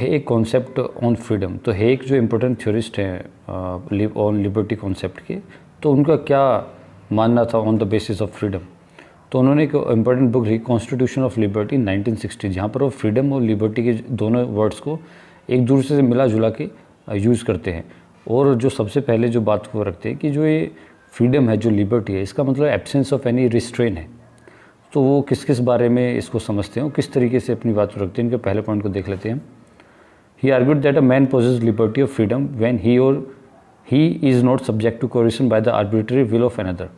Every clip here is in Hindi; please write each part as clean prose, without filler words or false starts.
हेग कॉन्सेप्ट ऑन फ्रीडम, तो हेग जो इम्पोर्टेंट थ्योरिस्ट हैं ऑन लिबर्टी कॉन्सेप्ट के, तो उनका क्या मानना था on the basis of freedom. तो उन्होंने एक इम्पोर्टेंट बुक लिखी कॉन्स्टिट्यूशन ऑफ लिबर्टी 1960, जहाँ पर वो फ्रीडम और लिबर्टी के दोनों वर्ड्स को एक दूसरे से मिला जुला के यूज़ करते हैं। और जो सबसे पहले जो बात को रखते हैं कि जो ये फ्रीडम है, जो लिबर्टी है, इसका मतलब एब्सेंस ऑफ एनी रिस्ट्रेन है। तो वो किस किस बारे में इसको समझते हैं, किस तरीके से अपनी बात को रखते हैं, इनके पहले पॉइंट को देख लेते हैं। He argued that a man possesses liberty of freedom when he is not subject to coercion by the arbitrary will of another.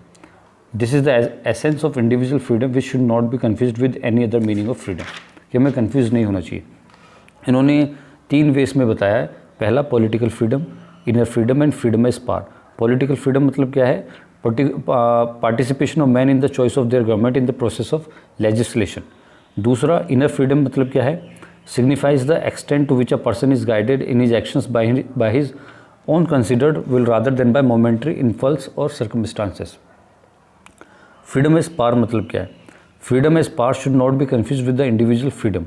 This is the essence of individual freedom which should not be confused with any other meaning of freedom, कि हमें कन्फ्यूज़ नहीं होना चाहिए। इन्होंने 3 वेस में बताया है। पहला political freedom, inner freedom and freedom as power. Political freedom मतलब क्या है? Participation of man in the choice of their government in the process of legislation. दूसरा इनर फ्रीडम मतलब क्या है? Signifies the extent to which a person is guided in his actions by his own considered will rather than by momentary impulse और सर्कमस्टांसेस। फ्रीडम एज पावर मतलब क्या है? Freedom as power should not be confuse with the individual freedom.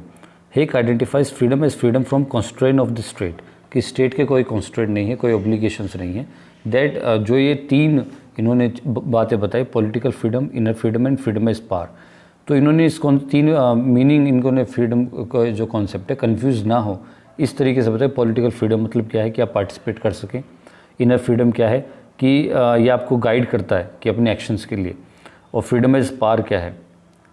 Hayek identifies freedom as freedom from constraint of the state, कि स्टेट के कोई कॉन्स्ट्रेंट नहीं है, कोई ऑब्लिगेशंस नहीं है। दैट जो ये 3 इन्होंने बातें बताई, political freedom, inner freedom and freedom as power, तो इन्होंने इस 3 मीनिंग इनको ने फ्रीडम का जो कॉन्सेप्ट है कन्फ्यूज़ ना हो इस तरीके से बताया। पॉलिटिकल फ्रीडम मतलब क्या है कि आप पार्टिसिपेट कर सकें। इनर फ्रीडम क्या है कि ये आपको गाइड करता है कि अपने एक्शंस के लिए। और फ्रीडम एज पावर क्या है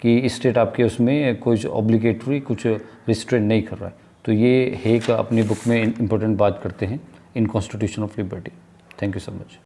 कि स्टेट आपके उसमें कुछ ऑब्लिगेटरी, कुछ रिस्ट्रेंट नहीं कर रहा है। तो ये हेग अपनी बुक में इंपॉर्टेंट बात करते हैं in constitution of liberty. Thank you so much.